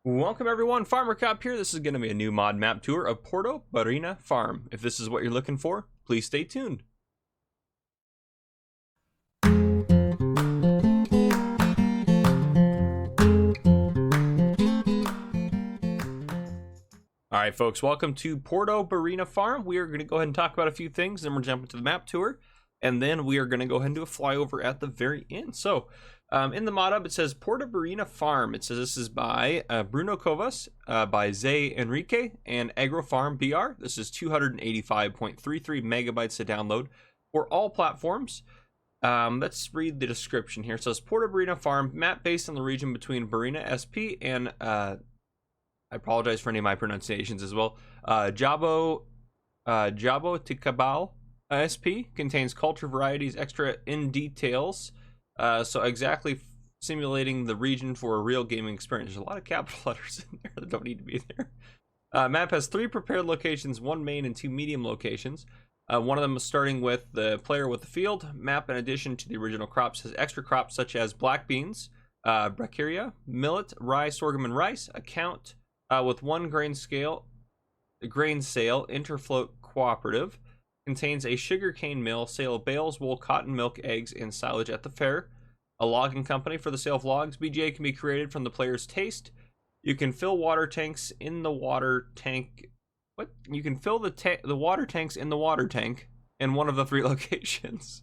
Welcome everyone, Farmer Cop here. This is going to be a new mod map tour of Porto Barrinha Farm. If this is what you're looking for, please stay tuned. Alright folks, welcome to Porto Barrinha Farm. We are going to go ahead and talk about a few things, then we're jumping to the map tour, and then we are going to go ahead and do a flyover at the very end. So, in the mod hub, it says Porto Barrinha Farm. It says this is by Bruno Covas, by Zéh Henrique, and Agro Farm BR. This is 285.33 megabytes to download for all platforms. Let's read the description here. It says Porto Barrinha Farm, map based on the region between Barrinha SP and I apologize for any of my pronunciations as well. Jabo Ticabal SP contains culture varieties extra in details. So exactly simulating the region for a real gaming experience. There's a lot of capital letters in there that don't need to be there. Map has 3 prepared locations, 1 main and 2 medium locations. One of them is starting with the player with the field. Map, in addition to the original crops, has extra crops such as black beans, brachiaria, millet, rye, sorghum, and rice. Account with 1 grain sale, interfloat cooperative. Contains a sugarcane mill, sale of bales, wool, cotton, milk, eggs, and silage at the fair. A logging company for the sale of logs. BGA can be created from the player's taste. You can fill water tanks in the water tank. What? You can fill the water tanks in the water tank in one of the 3 locations.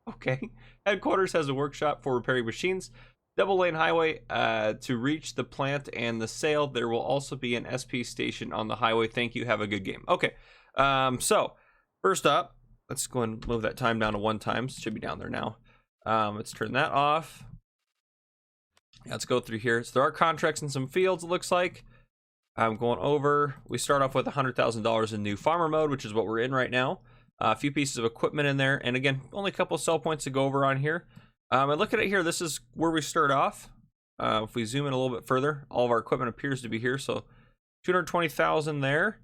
Okay. Headquarters has a workshop for repairing machines. Double lane highway to reach the plant and the sale. There will also be an SP station on the highway. Thank you. Have a good game. Okay. So first up, let's go and move that time down to 1 times. Should be down there now. Let's turn that off. Let's go through here. So there are contracts in some fields, it looks like. I'm going over. We start off with $100,000 in new farmer mode, which is what we're in right now. A few pieces of equipment in there. And again, only a couple of sell points to go over on here. And look at it here. This is where we start off. If we zoom in a little bit further, all of our equipment appears to be here. So 220,000 there.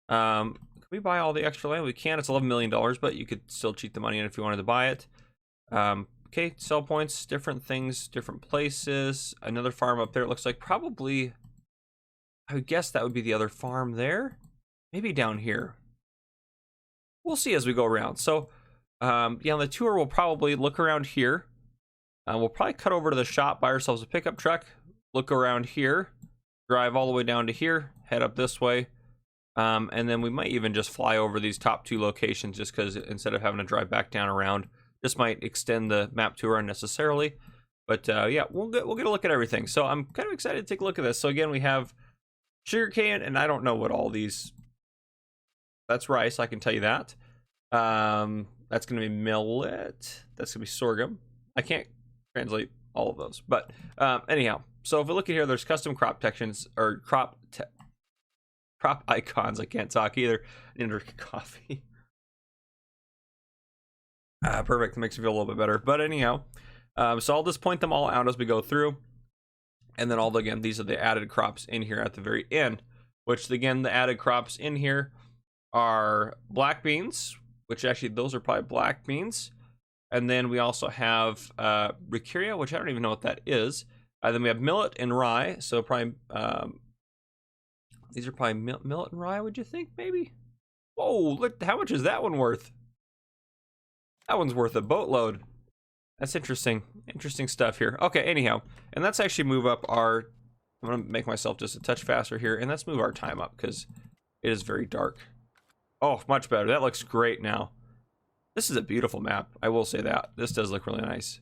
Can we buy all the extra land? We can. It's $11 million, but you could still cheat the money in if you wanted to buy it. Okay, sell points, different things, different places. Another farm up there. It looks like probably, I would guess that would be the other farm there. Maybe down here. We'll see as we go around. So, yeah, on the tour, we'll probably look around here. We'll probably cut over to the shop, buy ourselves a pickup truck, look around here, drive all the way down to here, head up this way. And then we might even just fly over these top 2 locations just because instead of having to drive back down around. This might extend the map tour unnecessarily. But yeah, we'll get a look at everything. So I'm kind of excited to take a look at this. So again, we have sugarcane, and I don't know what all these... That's rice, I can tell you that. That's going to be millet. That's going to be sorghum. I can't translate all of those. But anyhow, so if we look at here, there's custom crop protections, or crop icons. I can't talk either. I need to drink coffee. Perfect. It makes me feel a little bit better. But anyhow, so I'll just point them all out as we go through. And then again, these are the added crops in here at the very end, which again, the added crops in here are black beans, which actually those are probably black beans. And then we also have brachiaria, which I don't even know what that is. Then we have millet and rye. So probably these are probably millet and rye, would you think, maybe? Whoa, look, how much is that one worth? That one's worth a boatload. That's interesting. Interesting stuff here. Okay, anyhow. And let's actually move up our... I'm going to make myself just a touch faster here. And let's move our time up because it is very dark. Oh, much better. That looks great now. This is a beautiful map. I will say that. This does look really nice.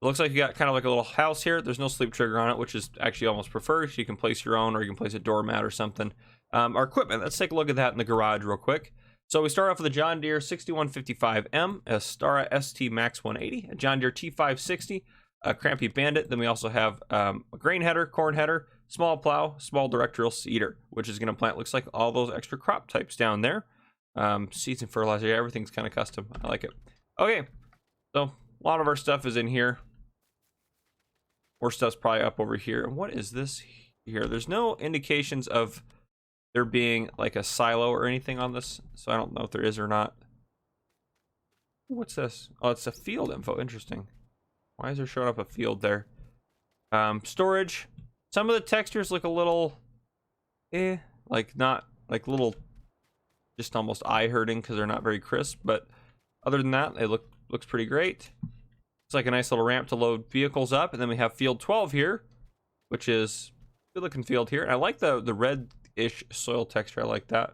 It looks like you got kind of like a little house here. There's no sleep trigger on it, which is actually almost preferred. So you can place your own, or you can place a doormat or something. Our equipment, let's take a look at that in the garage real quick. So we start off with a John Deere 6155M, a Stara ST Max 180, a John Deere T560, a Crampy Bandit. Then we also have a grain header, corn header, small plow, small directional seeder, which is going to plant, looks like, all those extra crop types down there. Seeds and fertilizer, yeah, everything's kind of custom. I like it. Okay, so a lot of our stuff is in here. More stuff's probably up over here. And what is this here? There's no indications of there being like a silo or anything on this, so I don't know if there is or not. What's this? Oh, it's a field info. Interesting. Why is there showing up a field there? Storage. Some of the textures look a little, like not like little, just almost eye hurting because they're not very crisp. But other than that, they looks pretty great. It's like a nice little ramp to load vehicles up, and then we have field 12 here, which is good looking field here. And I like the red-ish soil texture. I like that.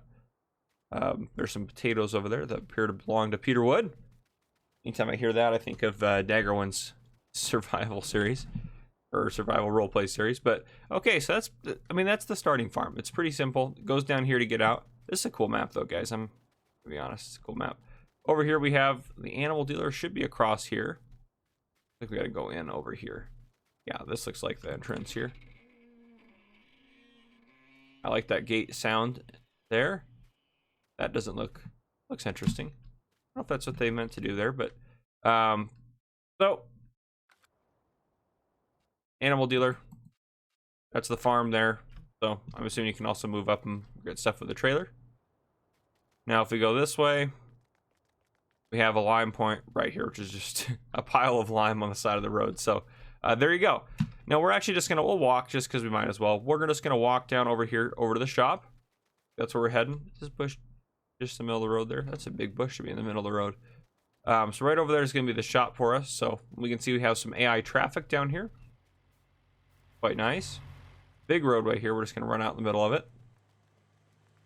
There's some potatoes over there that appear to belong to Peter Wood. Anytime I hear that, I think of Daggerwin's survival series or survival roleplay series. But okay, so that's the starting farm. It's pretty simple. It goes down here to get out. This is a cool map though, guys. I'm gonna be honest, it's a cool map. Over here we have the animal dealer. Should be across here. I think we gotta go in over here. Yeah, this looks like the entrance here. I like that gate sound there. That doesn't looks interesting. I don't know if that's what they meant to do there, but so animal dealer. That's the farm there. So I'm assuming you can also move up and get stuff with the trailer. Now if we go this way, we have a lime point right here, which is just a pile of lime on the side of the road. So there you go. Now we're actually just we'll walk just because we might as well. We're just gonna walk down over here, over to the shop. That's where we're heading. Is this bush just in the middle of the road there? That's a big bush to be in the middle of the road. So right over there is gonna be the shop for us. So we can see we have some AI traffic down here. Quite nice. Big roadway here. We're just gonna run out in the middle of it.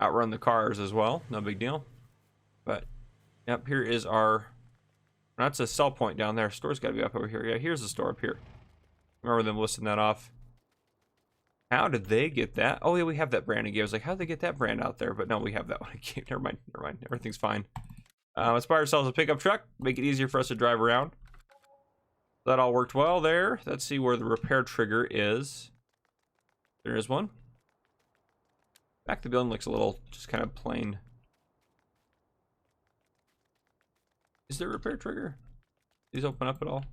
Outrun the cars as well. No big deal. But yep, here is our. That's a sell point down there. Store's got to be up over here. Yeah, here's the store up here. Remember them listing that off. How did they get that? Oh yeah, we have that brand again. I was like, how did they get that brand out there? But no, we have that one again. Never mind. Never mind. Everything's fine. Let's buy ourselves a pickup truck. Make it easier for us to drive around. That all worked well there. Let's see where the repair trigger is. There is one. Back to the building looks a little just kind of plain. Is there a repair trigger? These open up at all?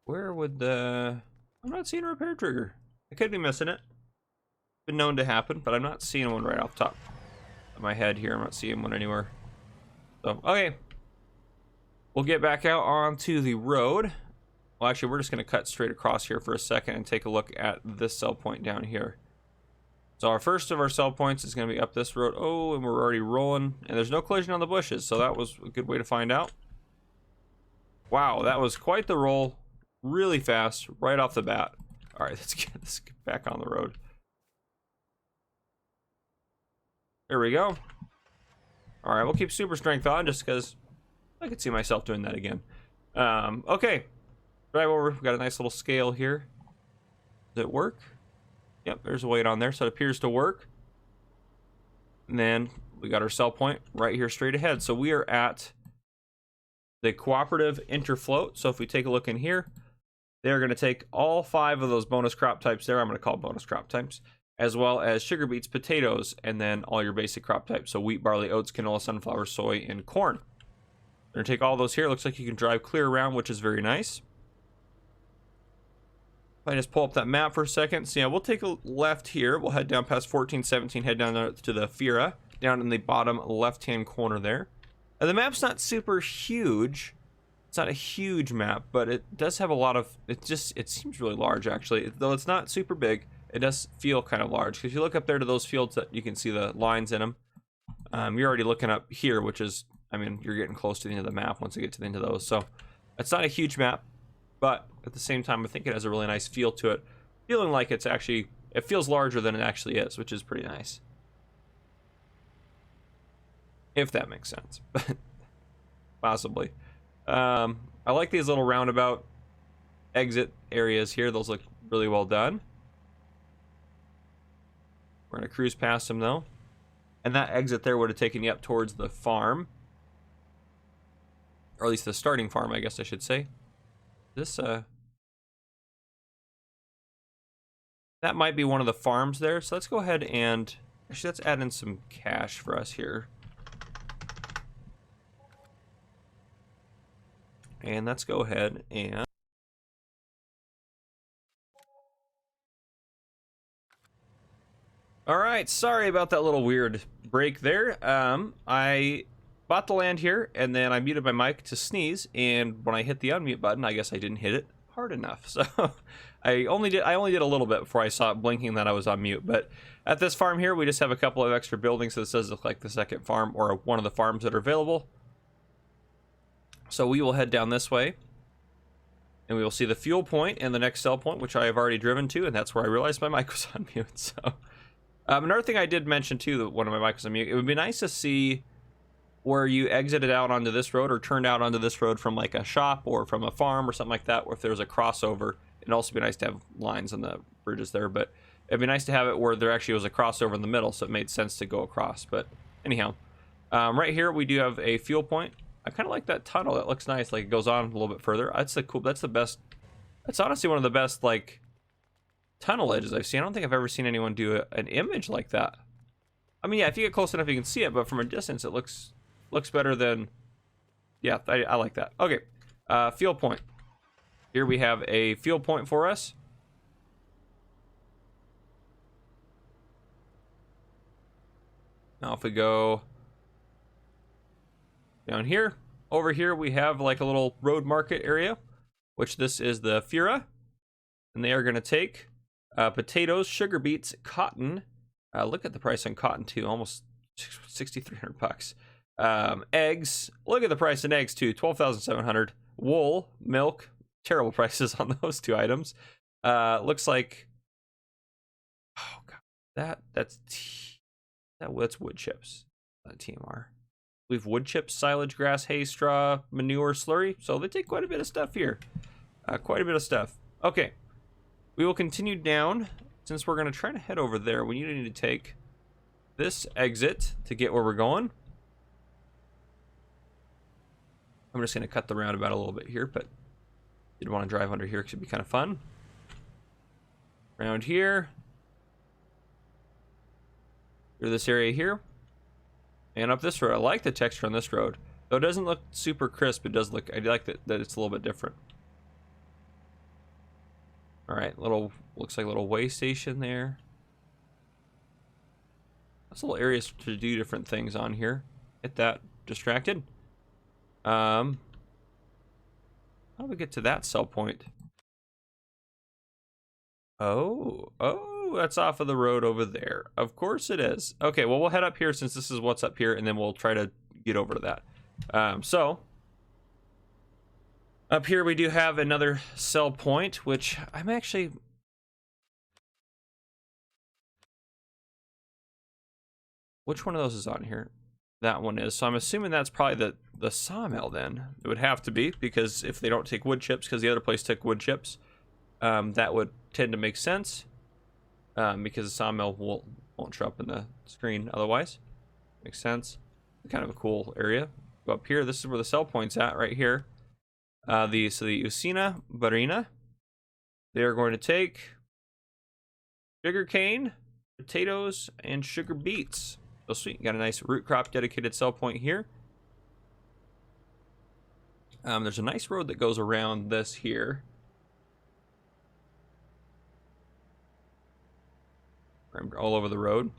Where would the... I'm not seeing a repair trigger. I could be missing it. Been known to happen, but I'm not seeing one right off the top of my head here. I'm not seeing one anywhere. So, okay. We'll get back out onto the road. Well, actually, we're just going to cut straight across here for a second and take a look at this sell point down here. So our first of our sell points is going to be up this road. Oh, and we're already rolling. And there's no collision on the bushes, so that was a good way to find out. Wow, that was quite the roll. Really fast, right off the bat. All right, let's get this back on the road. There we go. All right, we'll keep super strength on just because I could see myself doing that again. Okay, drive over. We've got a nice little scale here. Does it work? Yep, there's a weight on there, so it appears to work. And then we got our sell point right here straight ahead. So we are at the cooperative interfloat. So if we take a look in here, they're going to take all 5 of those bonus crop types there. I'm going to call bonus crop types, as well as sugar beets, potatoes, and then all your basic crop types. So wheat, barley, oats, canola, sunflower, soy, and corn. They're going to take all those here. Looks like you can drive clear around, which is very nice. If I just pull up that map for a second. So yeah, we'll take a left here. We'll head down past 1417, head down there to the Fira, down in the bottom left-hand corner there. And the map's not super huge. It's not a huge map, but it does have a lot of, it seems really large actually. Though it's not super big, it does feel kind of large. Because if you look up there to those fields, that you can see the lines in them. You're already looking up here, which is, I mean, you're getting close to the end of the map once you get to the end of those. So it's not a huge map, but at the same time, I think it has a really nice feel to it. Feeling like it's actually, it feels larger than it actually is, which is pretty nice. If that makes sense, possibly. I like these little roundabout exit areas here. Those look really well done. We're gonna cruise past them though. And that exit there would have taken you up towards the farm. Or at least the starting farm, I guess I should say. This, that might be one of the farms there. So let's go ahead and, actually let's add in some cash for us here. And let's go ahead and all right, sorry about that little weird break there. I bought the land here and then I muted my mic to sneeze, and when I hit the unmute button, I guess I didn't hit it hard enough. So I only did a little bit before I saw it blinking that I was on mute. But at this farm here, we just have a couple of extra buildings, so this does look like the second farm or one of the farms that are available. So we will head down this way, and we will see the fuel point and the next sell point, which I have already driven to, and that's where I realized my mic was on mute. So another thing I did mention too, that one of my mics was on mute. It would be nice to see where you exited out onto this road or turned out onto this road from like a shop or from a farm or something like that, or if there's a crossover. It'd also be nice to have lines on the bridges there, but it'd be nice to have it where there actually was a crossover in the middle, so it made sense to go across. But anyhow, right here we do have a fuel point. I kind of like that tunnel. That looks nice. Like it goes on a little bit further. That's the best. That's honestly one of the best like tunnel edges I've seen. I don't think I've ever seen anyone do an image like that. I mean, yeah, if you get close enough, you can see it, but from a distance, it looks better than. Yeah, I like that. Okay, fuel point. Here we have a fuel point for us. Now if we go down here, over here we have like a little road market area, which this is the Fura, and they are going to take potatoes, sugar beets, cotton. Look at the price on cotton too, almost 6,300 bucks. Eggs, look at the price in eggs too, 12,700. Wool, milk, terrible prices on those two items. Looks like, oh god, that's wood chips, TMR. We have wood chips, silage, grass, hay, straw, manure, slurry. So they take quite a bit of stuff here. Quite a bit of stuff. Okay, we will continue down. Since we're going to try to head over there, we need to take this exit to get where we're going. I'm just going to cut the roundabout a little bit here, but didn't want to drive under here because it'd be kind of fun. Around here. Through this area here. And up this road. I like the texture on this road. Though it doesn't look super crisp, it does look, I like that it's a little bit different. Alright, looks like a little way station there. That's little areas to do different things on here. Get that distracted. How do we get to that sell point? Oh, that's off of the road over there. Of course it is. Okay, well, we'll head up here since this is what's up here, and then we'll try to get over to that. So, up here we do have another sell point, which I'm actually... Which one of those is on here? That one is. So I'm assuming that's probably the sawmill then. It would have to be, because if they don't take wood chips, because the other place took wood chips, that would tend to make sense. Because the sawmill won't show up in the screen otherwise. Makes sense. Kind of a cool area. Go up here. This is where the sell point's at, right here. The Usina Barina. They are going to take sugarcane, potatoes, and sugar beets. So sweet. Got a nice root crop dedicated sell point here. There's a nice road that goes around this here. All over the road.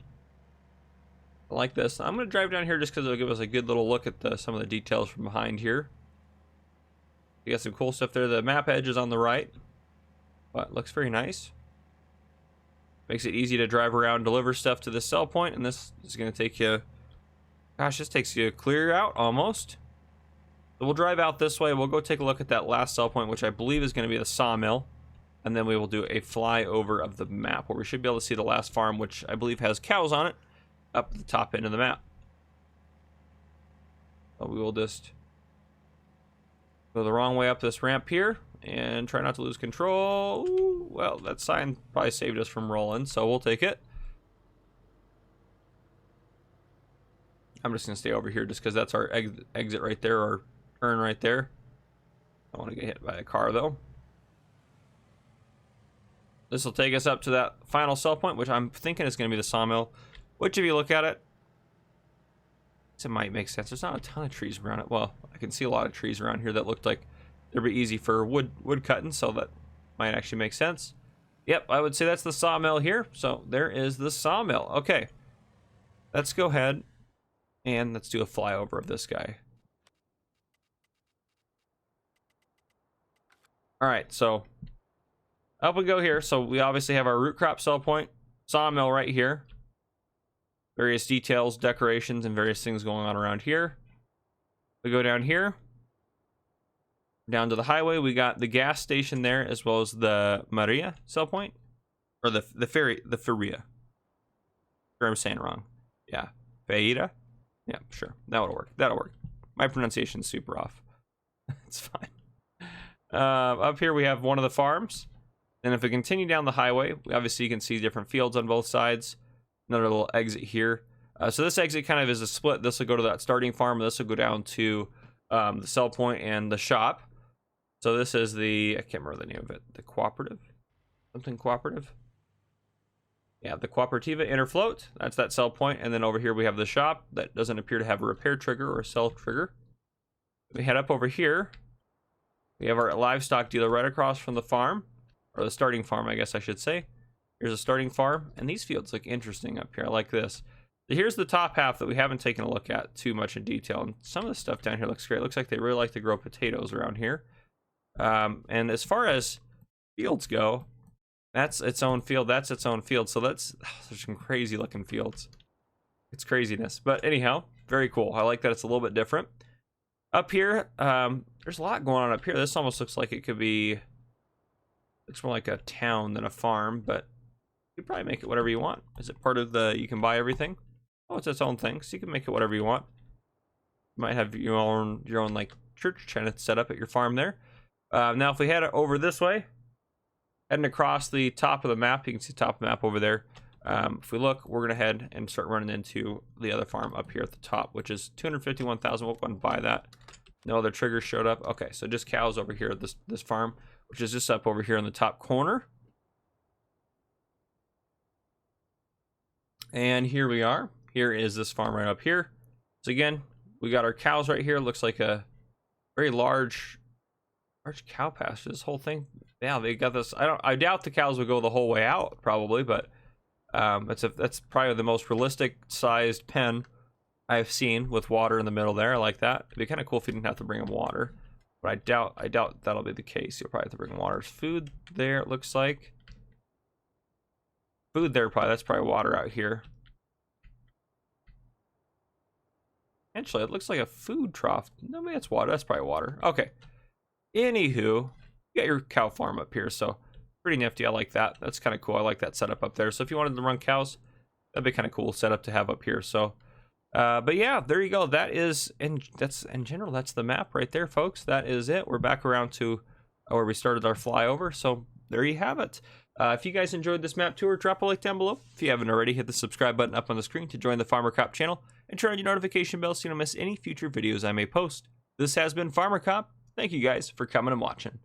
I like this. I'm going to drive down here just because it'll give us a good little look at some of the details from behind here. You got some cool stuff there. The map edge is on the right, but it looks very nice. Makes it easy to drive around, deliver stuff to the sell point, and this is going to take you, gosh, this takes you clear out almost. So we'll drive out this way. We'll go take a look at that last sell point, which I believe is going to be the sawmill, and then we will do a flyover of the map where we should be able to see the last farm, which I believe has cows on it, up at the top end of the map. So we will just go the wrong way up this ramp here and try not to lose control. Ooh, well, that sign probably saved us from rolling, so we'll take it. I'm just going to stay over here just because that's our exit right there, or turn right there. I don't want to get hit by a car, though. This will take us up to that final sell point, which I'm thinking is going to be the sawmill. Which, if you look at it, it might make sense. There's not a ton of trees around it. Well, I can see a lot of trees around here that looked like they'd be easy for wood cutting, so that might actually make sense. Yep, I would say that's the sawmill here. So there is the sawmill. Okay, let's go ahead and let's do a flyover of this guy. All right, so up we go here. So we obviously have our root crop sell point, sawmill right here, various details, decorations, and various things going on around here. We go down here, down to the highway. We got the gas station there, as well as the Maria sell point, or the Feria. Sure, I'm saying wrong. Yeah, Feira. Yeah, sure, that'll work. That'll work. My pronunciation's super off. It's fine. Up here we have one of the farms. And if we continue down the highway, obviously you can see different fields on both sides. Another little exit here. So this exit kind of is a split. This will go to that starting farm. This will go down to the sell point and the shop. So this is the, I can't remember the name of it, the cooperative? Something cooperative? Yeah, the Cooperativa Interfloat. That's that sell point. And then over here we have the shop that doesn't appear to have a repair trigger or a sell trigger. We head up over here. We have our livestock dealer right across from the farm, or the starting farm, I guess I should say. Here's a starting farm, and these fields look interesting up here. I like this. Here's the top half that we haven't taken a look at too much in detail, and some of the stuff down here looks great. It looks like they really like to grow potatoes around here. And as far as fields go, that's its own field. That's its own field. So there's some crazy looking fields. It's craziness. But anyhow, very cool. I like that it's a little bit different. Up here, there's a lot going on up here. This almost looks like it could be, looks more like a town than a farm, but you can probably make it whatever you want. Is it part of the, you can buy everything? Oh, it's its own thing, so you can make it whatever you want. You might have your own like church tenant set up at your farm there. Now, if we head over this way, heading across the top of the map, you can see the top of the map over there. If we look, we're going to head and start running into the other farm up here at the top, which is 251,000. We'll go and buy that. No other triggers showed up. Okay, so just cows over here at this farm, which is just up over here in the top corner. And here we are. Here is this farm right up here. So again, we got our cows right here. Looks like a very large cow pasture. This whole thing. Yeah, they got this. I doubt the cows would go the whole way out, probably, but that's probably the most realistic sized pen I've seen with water in the middle there. I like that. It'd be kind of cool if you didn't have to bring them water, but I doubt that'll be the case. You'll probably have to bring water. There's food there, it looks like. Food there, that's probably water out here. Actually, it looks like a food trough. No, maybe it's water. That's probably water. Okay. Anywho, you got your cow farm up here, so pretty nifty. I like that. That's kind of cool. I like that setup up there. So if you wanted to run cows, that'd be kind of cool setup to have up here. So, but yeah, there you go. That is, that's in general, that's the map right there, folks. That is it. We're back around to where we started our flyover. So there you have it. If you guys enjoyed this map tour, drop a like down below. If you haven't already, hit the subscribe button up on the screen to join the Farmer Cop channel and turn on your notification bell so you don't miss any future videos I may post. This has been Farmer Cop. Thank you guys for coming and watching.